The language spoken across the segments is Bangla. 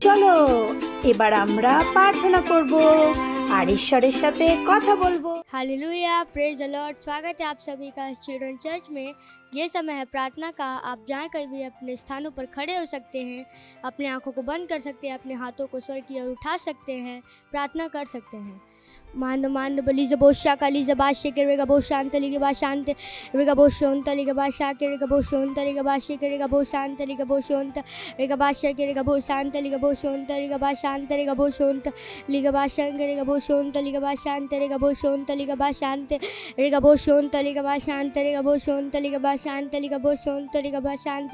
চলো এবার আমরা প্রার্থনা করব আর ঈশ্বরের সাথে কথা বলবো। Hallelujah, praise the Lord. स्वागत है आप सभी का चिल्ड्रन चर्च में। ये समय है प्रार्थना का। आप जहाँ कहीं भी अपने स्थानों पर खड़े हो सकते हैं, अपने आंखों को बंद कर सकते हैं, अपने हाथों को स्वर की ओर उठा सकते हैं, प्रार्थना कर सकते हैं। मांद बली जबो शाकाली जबा शेकेरेगा बो शांत लिगे बा शांत रेगा बो शोंत लिगे बा शाकेरेगा बो शोंत लिगे बा शेकेरेगा बो शांत लिगे बो शोंत रेगा बा शेकेरेगा बो शांत लिगे बो शोंत रेगा बा शांत रेगा बो शोंत लिगे बा शेकेरेगा बो शोंत लिगे बा शांत रेगा बो शोंत लिगे बा शांत रेगा बो शोंत लिगे बा शांत रेगा बो शोंत लिगे बा शांत लिगे बो शोंत लिगे बा शांत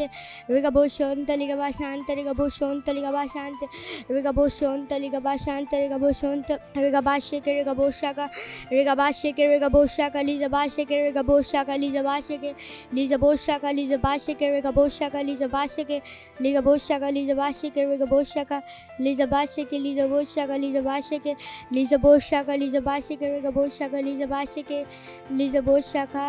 रेगा बो शोंत लिगे बा शांत रेगा बो शोंत लिगे बा शांत रेगा बो शोंत लिगे बा शांत रेगा बो शोंत रेगा बा शेकेरेगा बोशाका रेगा बाशे के रेगा बोशाका लीजा बाशे के रेगा बोशाका लीजा बाशे के लीजा बोशाका लीजा बाशे के रेगा बोशाका लीजा बाशे के लीजा बोशाका लीजा बाशे के रेगा बोशाका लीजा बाशे के लीजा बोशाका लीजा बाशे के लीजा बोशाका लीजा बाशे के रेगा बोशाका लीजा बाशे के लीजा बोशाका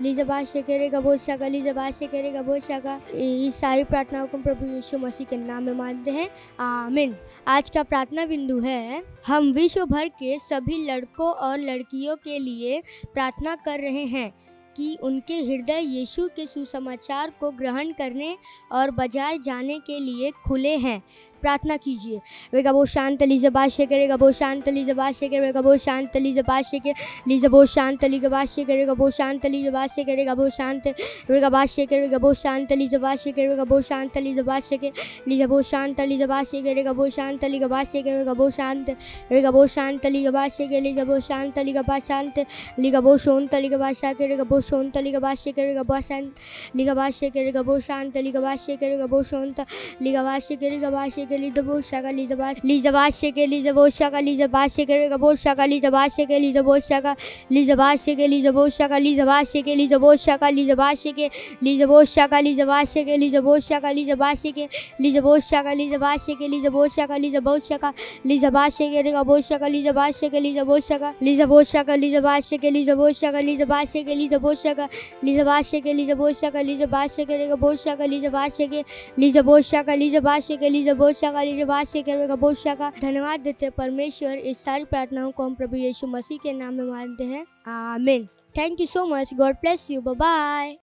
लीजा बाशे के रेगा बोशाका लीजा बाशे के रेगा बोशाका। इस सारी प्रार्थनाओं को प्रभु यीशु मसीह के नाम में मानते हैं, आमीन। आज का प्रार्थना बिंदु है, हम विश्व भर के सभी लड़कों और लड़कियों के लिए प्रार्थना कर रहे हैं कि उनके हृदय यीशु के सुसमाचार को ग्रहण करने और बजाए जाने के लिए खुले हैं। प्रार्थना कीजिए। रेगा बो शांत लीजा बाशे के रेगा बो शांत लीजा बाशे के रेगा बो शांत लीजा बाशे के लीजा बो शांत लीजा बाशे के रेगा बो शांत लीजा बाशे के रेगा बो शांत रेगा बाशे के रेगा बो शांत लीजा बाशे के रेगा बो शांत लीजा बाशे के लीजा बो शांत लीजा बाशे के रेगा बो शांत लीजा बाशे के रेगा बो शांत रेगा बो शांत लीजा बाशे के लीजा बो शांत लीजा बा शांत लीगा बो शोंत लीगा बाशा के रेगा बो शोंत लीगा बाशे के रेगा बो शांत लीगा बाशे के रेगा बो शांत लीगा बाशे के रेगा बो शोंत लीगा बाशे के रेगा बाशे के लीजा बो शाका लीजा बाश लीजा बाशे के लीजा बो शाका लीजा बाशे के रेगा बो शाका लीजा बाशे के लीजा बो शाका लीजा बाशे के लीजा बो शाका लीजा बाशे के लीजा बो शाका लीजा बाशे के लीजा बो शाका लीजा बाशे के लीजा बो शाका लीजा बाशे के लीजा बो शाका लीजा बाशे के लीजा बो शाका लीजा बो शाका लीजा बाशे के रेगा बो शाका लीजा बाशे के लीजा बो शाका लीजा बो शाका लीजा बाशे के लीजा बो शाका लीजा बाशे के लीजा बो शाका लीजा बाशे के लीजा बो शाका लीजा बाशे के रेगा बो शाका लीजा बाशे के लीजा बो शाका लीजा बाशे के लीजा बो शाका लीजा बाशे के रेगा बो शाका। धन्यवाद देते परमेश्वर। इस सारी प्रार्थनाओं को हम प्रभु यीशु मसीह के नाम में मानते हैं, आमीन। Thank you so much. God bless you. Bye bye.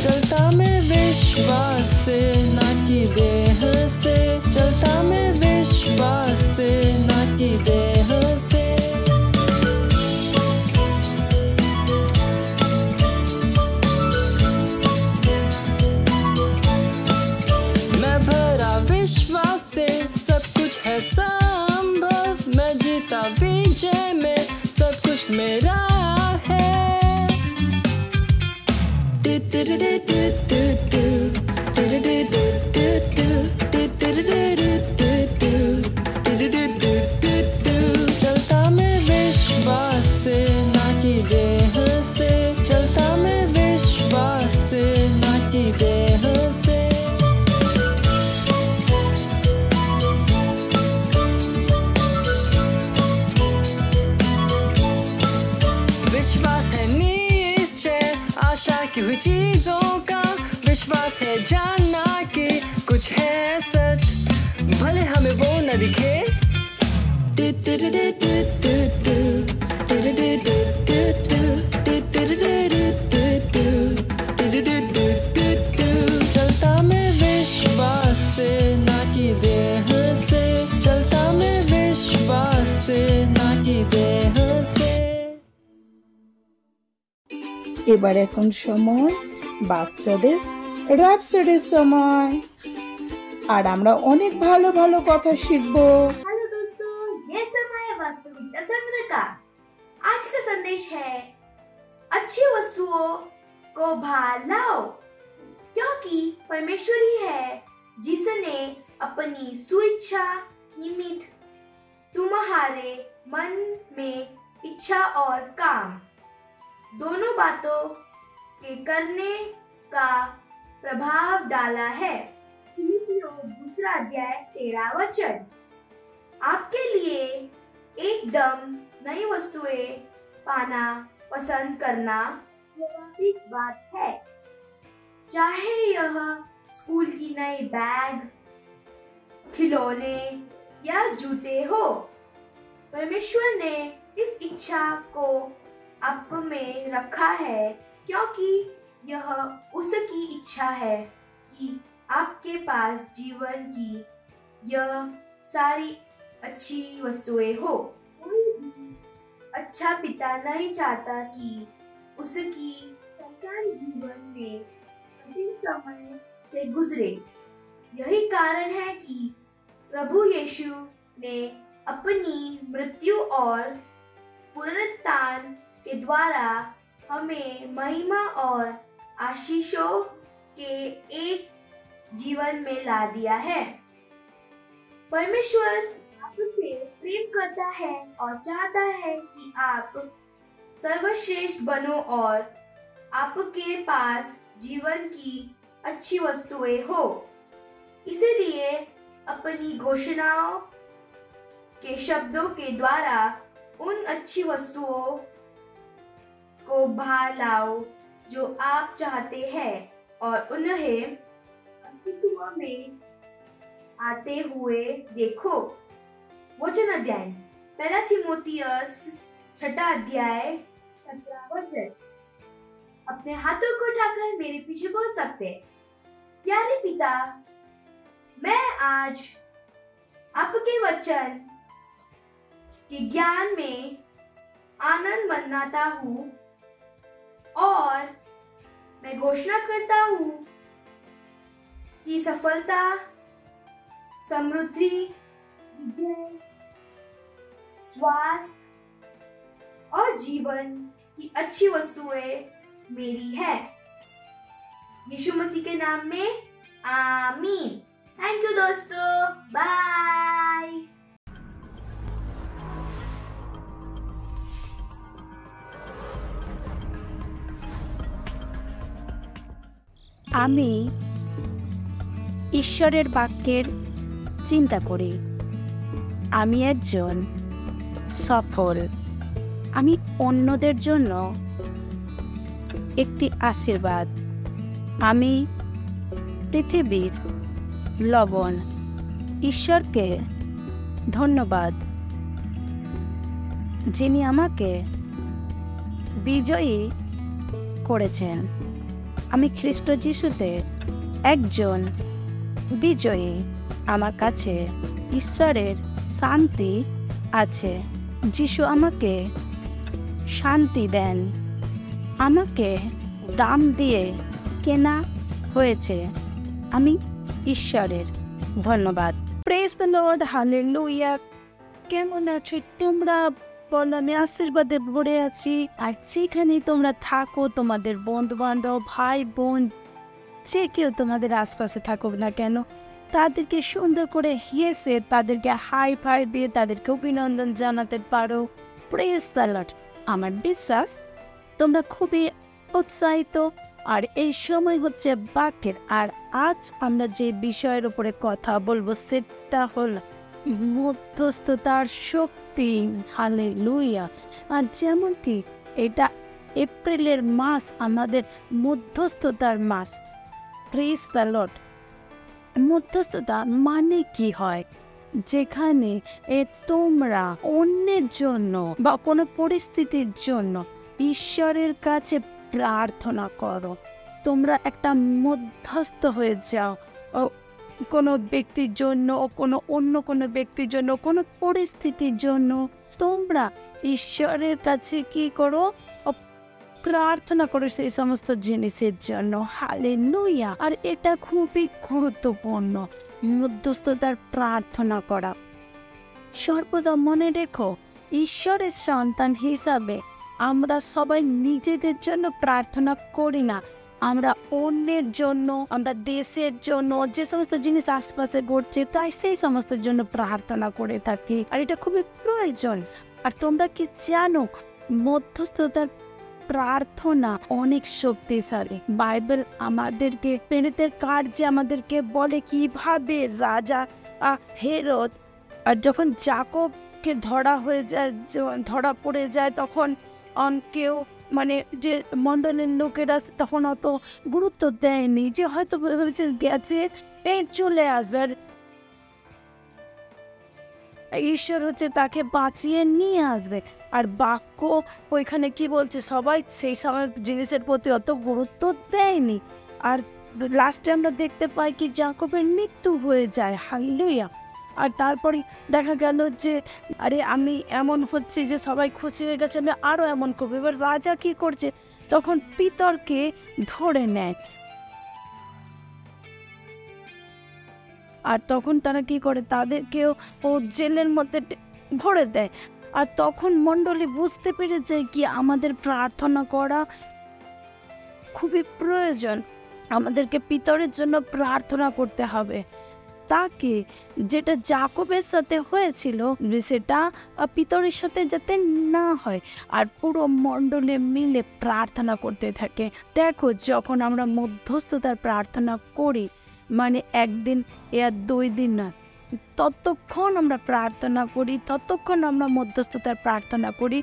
चलता मैं विश्वास से ना कि देह से, चलता मैं विश्वास से ना कि देह से। मैं भरा विश्वास से, सब कुछ है संभव। मैं जीता विजय में, सब कुछ मेरा है। चलता मैं विश्वास से ना कि देह से, चलता मैं विश्वास से ना कि देह से। विश्वास है निश्चय आशा की हुई चीजों का, विश्वास है जानना कि कुछ है सच, भले हमें वो न दिखे। चलता मैं विश्वास से ना कि देह से, चलता मैं विश्वास से ना कि देह से। এবার এখন সময় বাচ্চাদের র‍্যাপসডির সময়, আর আমরা অনেক ভালো ভালো কথা শিখবো। हेलो दोस्तों, ये समय है वास्तविकता संग्रह का। आज का संदेश है, अच्छी वस्तुओं को बाहर लाओ, क्योंकि परमेश्वर ही है जिसने अपनी स्वेच्छा निमित्त तुम्हारे मन में इच्छा और काम दोनों बातों के करने का प्रभाव डाला है। फिलिपियों 2:13 आपके लिए एकदम नई वस्तुएं पाना पसंद करना स्वाभाविक बात है, चाहे यह स्कूल की नई बैग, खिलौने या जूते हो। परमेश्वर ने इस इच्छा को आप में रखा है क्योंकि यह उसकी इच्छा है कि आपके पास जीवन की यह सारी अच्छी वस्तुएं हो। कोई भी अच्छा पिता नहीं चाहता कि उसकी संतान जीवन में कठिन समय से गुजरे। यही कारण है कि प्रभु यीशु ने अपनी मृत्यु और पुनरुत्थान के द्वारा हमें महिमा और आशीषों के एक जीवन में ला दिया है। परमेश्वर आपसे प्रेम करता है और चाहता है कि आप सर्वश्रेष्ठ बनो और आपके पास जीवन की अच्छी वस्तुएं हो। इसीलिए अपनी घोषणाओं के शब्दों के द्वारा उन अच्छी वस्तुओं को बाहर लाओ जो आप चाहते हैं और उन्हें अस्तित्व में आते हुए देखो। वचन अध्ययन 1 थिमोथियस 6 अध्याय 17 वचन। अपने हाथों को उठाकर मेरे पीछे बोल सकते हैं, प्यारे पिता, मैं आज आपके वचन के ज्ञान में आनंद मनाता हूँ और मैं घोषणा करता हूँ कि सफलता, समृद्धि, विजय, स्वास्थ्य और जीवन की अच्छी वस्तुएं मेरी है। यीशु मसीह के नाम में आमीन। थैंक यू दोस्तों, बाय। আমি ঈশ্বরের বাক্যের চিন্তা করি। আমি একজন সফল, আমি অন্যদের জন্য একটি আশীর্বাদ, আমি পৃথিবীর লবণ। ঈশ্বরকে ধন্যবাদ যিনি আমাকে বিজয়ী করেছেন। আমি খ্রিস্ট যিশুতে একজন বিজয়ী। আমার কাছে ঈশ্বরের শান্তি আছে। যিশু আমাকে শান্তি দেন। আমাকে দাম দিয়ে কেনা হয়েছে। আমি ঈশ্বরের ধন্যবাদ। Praise the lord, hallelujah. কেমন আছো তোমরা? বলো, আমি আশীর্বাদে ভরে আছি। আর যেখানে তোমরা থাকো, তোমাদের বন্ধু বান্ধব, ভাই বোন, যে কেউ তোমাদের আশপাশে থাকুক না কেন, তাদেরকে সুন্দর করে হেসে, তাদেরকে হাই ফাই দিয়ে তাদেরকে অভিনন্দন জানাতে পারো। Praise the lord. আমার বিশ্বাস তোমরা খুবই উৎসাহিত। আর এই সময় হচ্ছে বাক্যের। আর আজ আমরা যে বিষয়ের উপরে কথা বলবো সেটা হল মধ্যস্থতার শক্তি। হালেলুয়া। আর যেমনটি এটা এপ্রিলের মাস, আমাদের মধ্যস্থতার মাস। Praise the Lord. মধ্যস্থতা মানে কি হয়? যেখানে তোমরা অন্যের জন্য বা কোনো পরিস্থিতির জন্য ঈশ্বরের কাছে প্রার্থনা করো। তোমরা একটা মধ্যস্থ হয়ে যাও কোনো ব্যক্তির জন্য, অন্য কোনো ব্যক্তির জন্য, কোনো পরিস্থিতির জন্য। তোমরা ঈশ্বরের কাছে কি করো? প্রার্থনা করো সেই সমস্ত জিনিসের জন্য। হালেলুয়া। আর এটা খুবই গুরুত্বপূর্ণ, মধ্যস্থতার প্রার্থনা করা। সর্বদা মনে রেখো, ঈশ্বরের সন্তান হিসাবে আমরা সবাই নিজেদের জন্য প্রার্থনা করি না, আমরা অন্যের জন্য, আমরা দেশের জন্য, যে সমস্ত জিনিস আশপাশে ঘটছে তাই সেই সমস্ত জন্য প্রার্থনা করে থাকি। আর এটা খুবই প্রয়োজন। আর তোমরা কি জানো, মধ্যস্থতার প্রার্থনা অনেক শক্তিশালী। বাইবেল আমাদেরকে প্রেরিতের কার্যে আমাদেরকে বলে কিভাবে রাজা হেরোদ আর যখন যাকবকে ধরা পড়ে যায়, তখন কেউ মানে যে মণ্ডলের লোকেরা তখন অত গুরুত্ব দেয়নি, যে হয়তো ভেবেছে গেছে, এই চলে আসবে, আর ঈশ্বর হচ্ছে তাকে বাঁচিয়ে নিয়ে আসবে। আর বাক্য ওইখানে কি বলছে, সবাই সেই সময় জিনিসের প্রতি অত গুরুত্ব দেয়নি। আর লাস্টে আমরা দেখতে পাই কি যাকবের মৃত্যু হয়ে যায়। হাল্লেলুয়া। আর তারপরে দেখা গেল যে আরে আমি এমন হচ্ছে যে সবাই খুশি হয়ে গেছে, আমি আরও এমন করবো। এবার রাজা কি করছে, তখন পিতরকে ধরে নেয়। আর তখন তারা কি করে, তাদেরকেও ও জেলের মধ্যে ভরে দেয়। আর তখন মণ্ডলী বুঝতে পেরে যায় কি আমাদের প্রার্থনা করা খুবই প্রয়োজন, আমাদেরকে পিতরের জন্য প্রার্থনা করতে হবে। তাকে যেটা যাকবের সাথে হয়েছিল সেটা পিতরের সাথে যাতে না হয়। আর পুরো মণ্ডলে মিলে প্রার্থনা করতে থাকে। দেখো, যখন আমরা মধ্যস্থতার প্রার্থনা করি, মানে একদিন আর 2 দিন না, ততক্ষণ আমরা প্রার্থনা করি, ততক্ষণ আমরা মধ্যস্থতার প্রার্থনা করি,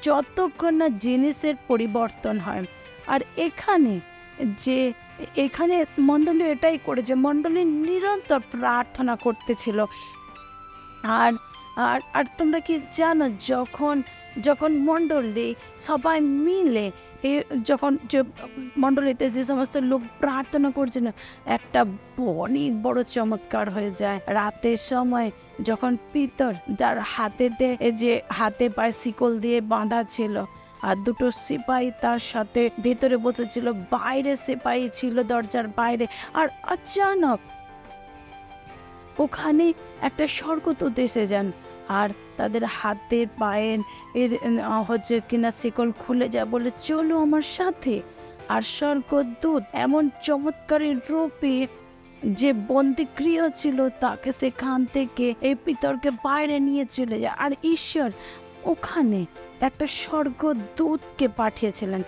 যতক্ষণ না জিনিসের পরিবর্তন হয়। আর এখানে মণ্ডলী এটাই করেছে, মণ্ডলী নিরন্তর প্রার্থনা করতেছিল। আর আর আর তোমরা কি জানো, যখন মণ্ডলী সবাই মিলে যখন যে মণ্ডলীতে যে সমস্ত লোক প্রার্থনা করছে না, একটা অনেক বড় চমৎকার হয়ে যায়। রাতের সময় যখন পিতর, যার হাতে পায়ে শিকল দিয়ে বাঁধা ছিল, আর 2টো সিপাহী তার সাথে ভেতরে বসেছিল, বাইরে সিপাহী ছিল দরজার বাইরে। আর অচানক ওখানে একটা স্বর্গদূত এসে যান, আর তাদের হাতের পায়ের হচ্ছে কিনা শিকল খুলে যায়, বলে চলো আমার সাথে। আর স্বর্গদূত এমন চমৎকারী রূপে যে বন্দিগৃহ ছিল তাকে সেখান থেকে এই পিতরকে বাইরে নিয়ে চলে যায়। আর ঈশ্বর ওখানে একটা স্বর্গদূতকে পাঠিয়েছিলেন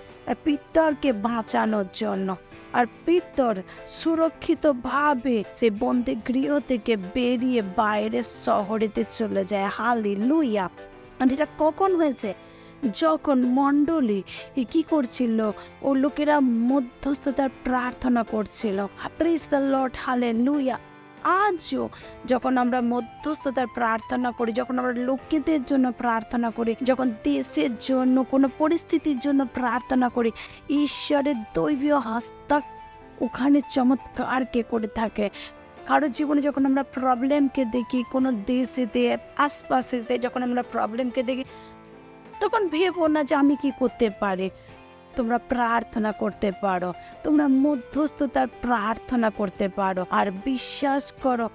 পিতরকে বাঁচানোর জন্য। আর পিতর সুরক্ষিতভাবে সে বন্দিগৃহ থেকে বেরিয়ে বাইরের শহরেতে চলে যায়। হালেলুয়া। আর এটা কখন হয়েছে, যখন মণ্ডলী কি করছিল, ও লোকেরা মধ্যস্থতার প্রার্থনা করছিল। Praise the lord, hallelujah. আজও যখন আমরা মধ্যস্থতার প্রার্থনা করি, যখন আমরা লোকেদের জন্য প্রার্থনা করি, যখন দেশের জন্য কোনো পরিস্থিতির জন্য প্রার্থনা করি, ঈশ্বরের দৈবীয় হস্ত ওখানে চমৎকারকে করে থাকে। কারোর জীবনে যখন আমরা প্রবলেমকে দেখি, কোনো দেশেতে আশপাশেতে যখন আমরা প্রবলেমকে দেখি, তখন ভেবো না যে আমি কি করতে পারি। তোমরা প্রার্থনা করতে পারো, তোমরা মধ্যস্থতার প্রার্থনা করতে পারো। আর বিশ্বাস করো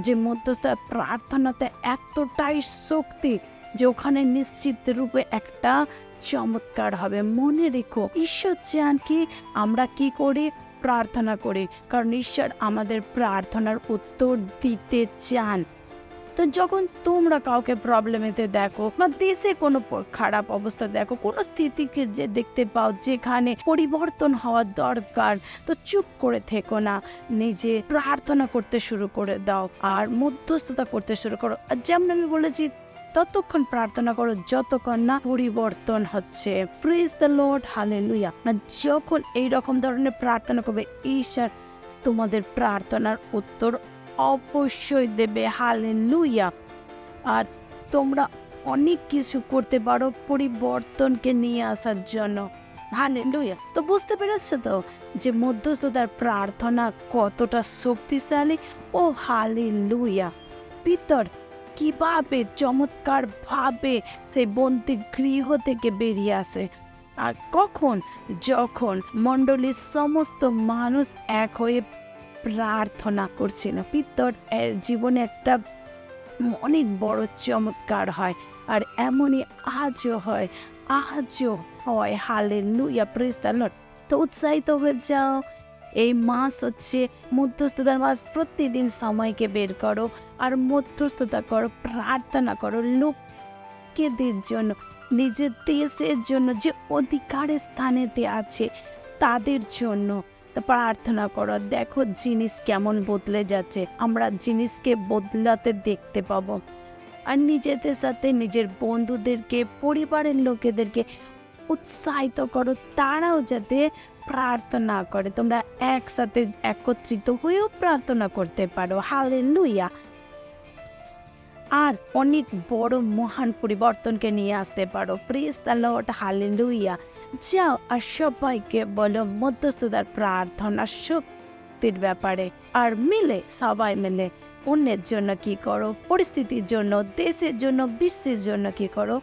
যে মধ্যস্থতার প্রার্থনাতে এতটাই শক্তি যে ওখানে নিশ্চিত রূপে একটা চমৎকার হবে। মনে রেখো, ঈশ্বর চান কি আমরা কি করি, প্রার্থনা করি, কারণ ঈশ্বর আমাদের প্রার্থনার উত্তর দিতে চান। তো যখন তোমরা কাউকে প্রবলেমেতে দেখো, বা দেশে কোনো খারাপ অবস্থা দেখো, কোনো স্থিতিকে যে দেখতে পাও যেখানে পরিবর্তন হওয়ার দরকার, তো চুপ করে থেকো না, নিজে প্রার্থনা করতে শুরু করে দাও আর মধ্যস্থতা করতে শুরু করো। আর যেমন আমি বলেছি, ততক্ষণ প্রার্থনা করো যতক্ষণ না পরিবর্তন হচ্ছে। Praise the lord, hallelujah. না, যখন এইরকম ধরনের প্রার্থনা করবে, ঈশ্বর তোমাদের প্রার্থনার উত্তর অবশ্যই দেবে। হালেলুয়া। আর তোমরা অনেক কিছু করতে পারো পরিবর্তনকে নিয়ে আসার জন্য। হালেলুয়া। তো বুঝতে পেরেছো তো যে মধ্যস্থতার প্রার্থনা কতটা শক্তিশালী। ও হালেলুয়া। পিতর কিভাবে চমৎকার ভাবে সেই বন্দি গৃহ থেকে বেরিয়ে আসে, আর কখন, যখন মণ্ডলীর সমস্ত মানুষ এক হয়ে প্রার্থনা করছিল। পিতর জীবনে একটা অনেক বড় চমৎকার হয়, আর এমনই আজও হয়, হালেলুয়া, প্রেজ দ্য লর্ড। তো উৎসাহিত হয়ে যাও। এই মাস হচ্ছে মধ্যস্থতার মাস। প্রতিদিন সময়কে বের করো আর মধ্যস্থতা করো, প্রার্থনা করো লোকেদের জন্য, নিজের দেশের জন্য, যে অধিকারের স্থানেতে আছে তাদের জন্য প্রার্থনা করো। দেখো জিনিস কেমন বদলে যাচ্ছে, আমরা জিনিসকে বদলাতে দেখতে পাবো। আর নিজেদের সাথে নিজের বন্ধুদেরকে, পরিবারের লোকেদেরকে উৎসাহিত করো তারাও যাতে প্রার্থনা করে। তোমরা একসাথে একত্রিত হয়েও প্রার্থনা করতে পারো। হালেলুয়া। আর অনেক বড় মহান পরিবর্তনকে নিয়ে আসতে পারো। Praise the lord. হালেলুয়া। যাও আর সবাইকে বলো মধ্যস্থতার প্রার্থনা শক্তির ব্যাপারে। আর সবাই মিলে অন্যের জন্য কি করো, পরিস্থিতির জন্য, দেশের জন্য, বিশ্বের জন্য কি করো,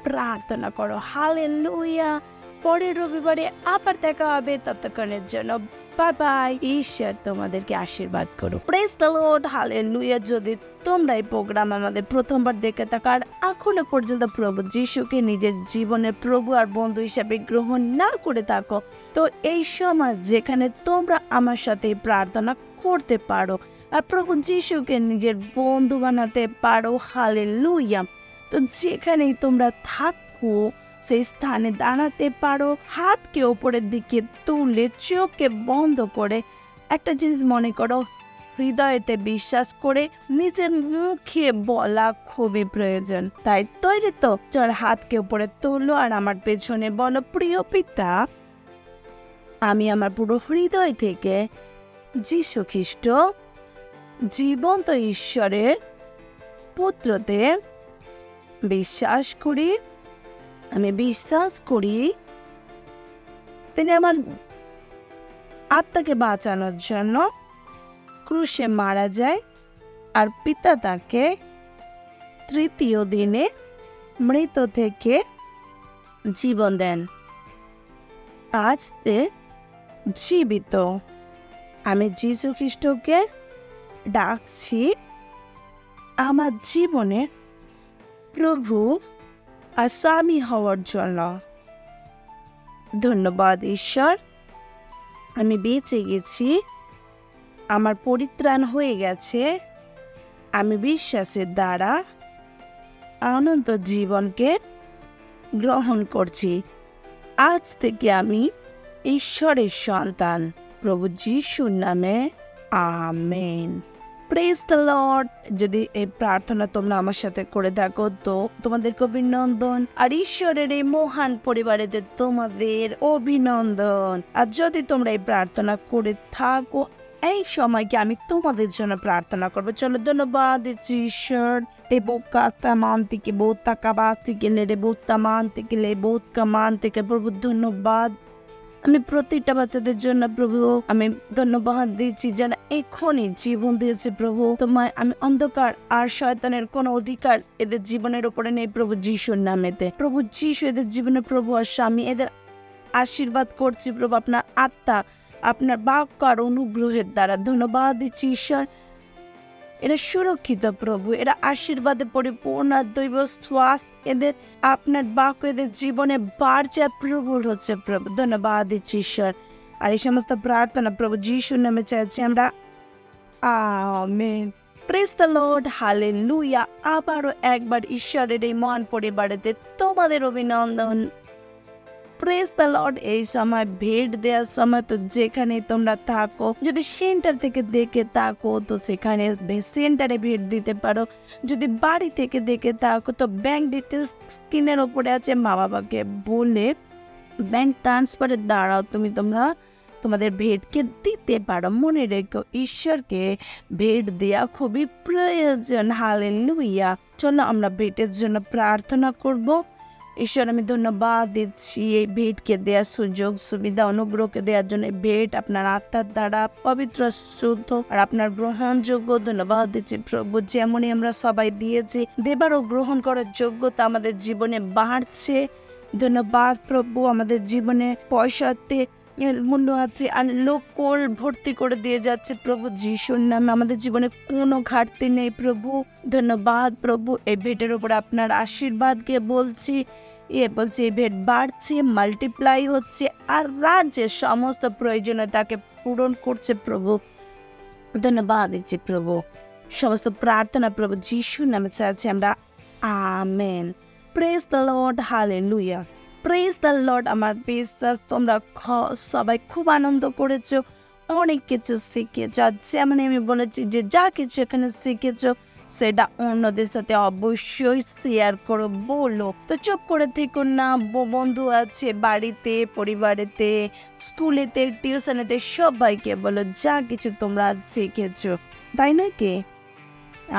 প্রার্থনা করো। হালেলুয়া। পরের রবিবারে আবার দেখা হবে। ততক্ষণের জন্য বাই বাই। ঈশ্বর তোমাদেরকে আশীর্বাদ করো। Praise the lord. হালেলুয়া। যদি তোমরা এই প্রোগ্রাম আমাদের প্রথমবার দেখে থাকো আর এখনো পর্যন্ত প্রভু যিশুকে নিজের জীবনের প্রভু আর বন্ধু হিসাবে গ্রহণ না করে থাকো, তো এই সময় যেখানে তোমরা আমার সাথে প্রার্থনা করতে পারো আর প্রভু যিশুকে নিজের বন্ধু বানাতে পারো। হালেলুয়া। তো যেখানেই তোমরা থাকো সেই স্থানে দাঁড়াতে পারো, হাতকে ওপরের দিকে তুলে চোখকে বন্ধ করে একটা জিনিস মনে করো, হৃদয়েতে বিশ্বাস করে নিজের মুখে বলা খুবই প্রয়োজন। তাই তৈরি তো? চল হাতকে উপরে তোলো আর আমার পেছনে বলো, প্রিয় পিতা, আমি আমার পুরো হৃদয় থেকে যীশু খ্রিস্ট জীবন্ত ঈশ্বরের পুত্রতে বিশ্বাস করি। আমি বিশ্বাস করি তিনি আমার আত্মাকে বাঁচানোর জন্য ক্রুশে মারা যায় আর পিতা তাকে তৃতীয় দিনে মৃত থেকে জীবন দেন। আজ তে জীবিত। আমি যীশু খ্রিস্টকে ডাকছি আমার জীবনে প্রভু আর স্বামী হওয়ার জন্য। ধন্যবাদ ঈশ্বর, আমি বেঁচে গেছি, আমার পরিত্রাণ হয়ে গেছে। আমি বিশ্বাসের দ্বারা অনন্ত জীবনকে গ্রহণ করছি। আজ থেকে আমি ঈশ্বরের সন্তান। প্রভু যিশুর নামে আমেন। Praise the Lord. যদি এই প্রার্থনা তোমরা আমার সাথে করে থাকো তো তোমাদেরকে অভিনন্দন, আর ঈশ্বরের এই মহান পরিবারেতে তোমাদের অভিনন্দন। আর যদি তোমরা এই প্রার্থনা করে থাকো এই সময়কে আমি তোমাদের জন্য প্রার্থনা করবো। চলো ধন্যবাদ দিচ্ছি ঈশ্বর। প্রভু ধন্যবাদ। আমি প্রতিটা বাচ্চাদের জন্য প্রভু আমি ধন্যবাদ দিচ্ছি যারা এখনই জীবন দিয়েছে প্রভু। তোমায় আমি অন্ধকার আর শয়তানের কোনো অধিকার এদের জীবনের উপরে নেই প্রভু যিশুর নামেতে। প্রভু যিশু এদের জীবনে প্রভু আর স্বামী এদের আশীর্বাদ করছি প্রভু আপনার আত্মা আপনার বাক্য আর অনুগ্রহের দ্বারা। ধন্যবাদ দিচ্ছি ঈশ্বর। এরা সুরক্ষিত প্রভু, এরা আশীর্বাদে পরিপূর্ণ, দৈব শ্বাস এদের আপনার বাক্য এদের জীবনে বাড়ছে প্রবল হচ্ছে প্রভু। ধন্যবাদ দিচ্ছি ঈশ্বর। আর এই সমস্ত প্রার্থনা প্রভু যিশুর নামে চাইছি আমরা, amen. Praise the lord. Hallelujah. আবারও একবার ঈশ্বরের এই মহান পরিবারেতে তোমাদের অভিনন্দন। Praise the lord. এই সময় ভেট দেওয়ার সময় তো যেখানে তোমরা থাকো, যদি সেন্টার থেকে দেখে থাকো তো সেখানে সেন্টারে ভেট দিতে পারো। যদি বাড়ি থেকে দেখে থাকো তো ব্যাংক ডিটেলস স্ক্রিনের ওপরে আছে, মা বাবাকে বলে ব্যাংক ট্রান্সফারের দ্বারাও তোমরা তোমাদের ভেটকে দিতে পারো। মনে রেখো ঈশ্বরকে ভেট দেওয়া খুবই প্রয়োজন। হালেলুয়া। চলো আমরা ভেটের জন্য প্রার্থনা করব। ঈশ্বর আমি ধন্যবাদ দিচ্ছি এই ভেটকে দেওয়ার সুযোগ সুবিধা অনুগ্রহকে দেওয়ার জন্য। ভেট আপনার আত্মার দ্বারা পবিত্র শুদ্ধ আর আপনার গ্রহণযোগ্য। ধন্যবাদ দিচ্ছি প্রভু যেমনই আমরা সবাই দিয়েছি দেবার ও গ্রহণ করার যোগ্যতা আমাদের জীবনে বাড়ছে। ধন্যবাদ প্রভু। আমাদের জীবনে পয়সাতে মূল্য আছে আর লোকল ভর্তি করে দিয়ে যাচ্ছে প্রভু যিশুর নামে। আমাদের জীবনে কোনো ঘাটতি নেই প্রভু। ধন্যবাদ প্রভু। এই ভেটের উপর আপনার আশীর্বাদকে বলছি এই ভেট বাড়ছে, মাল্টিপ্লাই হচ্ছে আর রাজ্যের সমস্ত প্রয়োজনীয়তাকে পূরণ করছে প্রভু। ধন্যবাদ দিচ্ছি প্রভু। সমস্ত প্রার্থনা প্রভু যিশুর নামে চাইছি আমরা, amen. Praise the lord. Hallelujah. Praise the lord. আমার বিশ্বাস তোমরা সবাই খুব আনন্দ করেছো, অনেক কিছু শিখেছ। যেমন আমি বলেছি যে যা কিছু এখানে শিখেছ সেটা অন্যদের সাথে অবশ্যই শেয়ার করো, বলো। তো চুপ করে থেকো না, বন্ধু আছে বাড়িতে, পরিবারেতে, স্কুলেতে, টিউশনেতে, সবাইকে বলো যা কিছু তোমরা আজ শিখেছো, তাই নয় কি?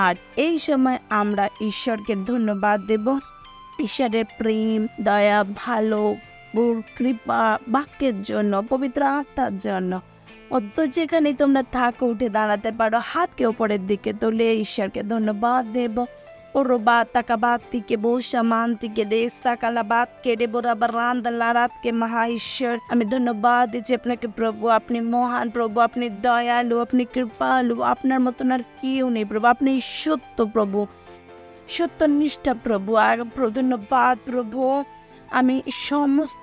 আর এই সময় আমরা ঈশ্বরকে ধন্যবাদ দেব, ঈশ্বরের প্রেম, দয়া, ভালো কৃপা, বাক্যের জন্য, পবিত্র আত্মার জন্য। অত যেখানে তোমরা থাকো, উঠে দাঁড়াতে পারো, হাতকে উপরের দিকে তুলে ঈশ্বরকে ধন্যবাদ দেব। ওরো বাত তাকা বাত থেকে বসা মান থেকে দেশ তাকালা বাত কেড়ে বরাবর রান্দ লারাতকে মহা ঈশ্বর, আমি ধন্যবাদ দিচ্ছি আপনাকে প্রভু। আপনি মহান প্রভু, আপনি দয়ালু, আপনি কৃপালু, আপনার মতন আর কেউ নেই প্রভু। আপনি সত্য প্রভু, সত্যনিষ্ঠা প্রভু। আর ধন্যবাদ প্রভু। আমি সমস্ত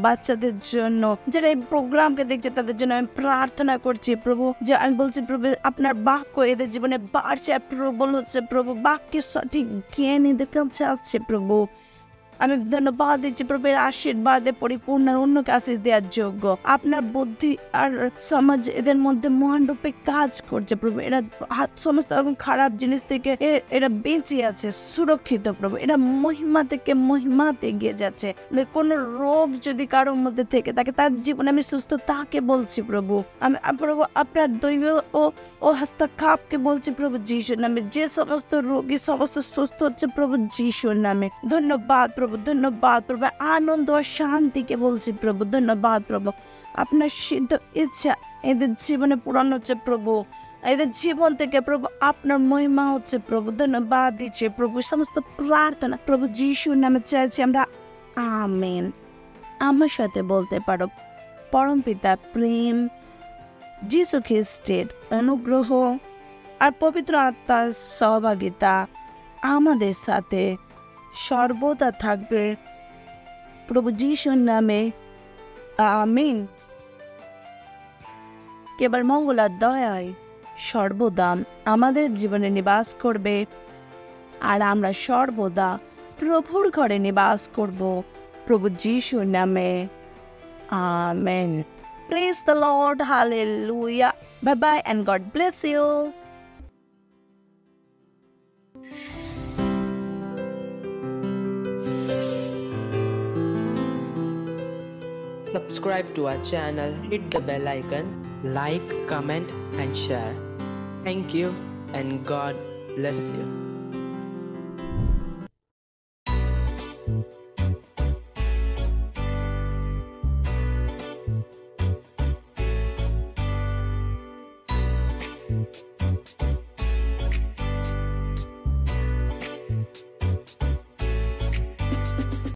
বাচ্চাদের জন্য যারা এই প্রোগ্রামকে দেখছে তাদের জন্য আমি প্রার্থনা করছি প্রভু, যে আমি বলছি প্রভু আপনার বাক্য এদের জীবনে বাড়ছে, প্রবল হচ্ছে প্রভু, বাক্যের সঠিক জ্ঞান এদের কাছে আসছে প্রভু। আমি ধন্যবাদ দিচ্ছি প্রভু, এর আশীর্বাদে পরিপূর্ণ অন্যকে আশীষ দেওয়ার যোগ্য। আপনার বুদ্ধি আর সমাজ এদের মধ্যে মহান রূপে কাজ করছে প্রভু। এরা সমস্ত রকম খারাপ জিনিস থেকে এরা বেঁচে আছে, সুরক্ষিত প্রভু। এরা মহিমা থেকে মহিমাতে এগিয়ে যাচ্ছে। কোনো রোগ যদি কারোর মধ্যে থেকে থাকে, তার জীবনে আমি সুস্থ তাকে বলছি প্রভু। আমি প্রভু আপনার দৈব ও হস্তক্ষেপকে বলছি প্রভু যিশুর নামে। যে সমস্ত রোগী সমস্ত সুস্থ হচ্ছে প্রভু যিশুর নামে। ধন্যবাদ প্রভু, ধন্যবাদ প্রভু। আনন্দ ও শান্তিকে বলছি প্রভু, ধন্যবাদ প্রভু। আপনার সিদ্ধ ইচ্ছা এদের জীবনে পূরণ হচ্ছে প্রভু। এদের জীবন থেকে প্রভু আপনার মহিমা হচ্ছে প্রভু। ধন্যবাদ দিচ্ছি প্রভু। সমস্ত প্রার্থনা প্রভু যিশুর নামে চাইছি আমরা, আমেন। আমার সাথে বলতে পারো, পরমপিতা প্রেম, যিশু খ্রিস্টের অনুগ্রহ আর পবিত্র আত্মার সহভাগিতা আমাদের সাথে সর্বদা থাকবে প্রভু যিশুর নামে, আমিন। কেবল মঙ্গল আর দয়ায় সর্বদা আমাদের জীবনে নিবাস করবে, আর আমরা সর্বদা প্রভুর ঘরে নিবাস করব প্রভু যিশুর নামে, amen. Praise the Lord, hallelujah. Bye bye and God bless you. Subscribe to our channel, hit the bell icon, like, comment and share. Thank you and God bless you.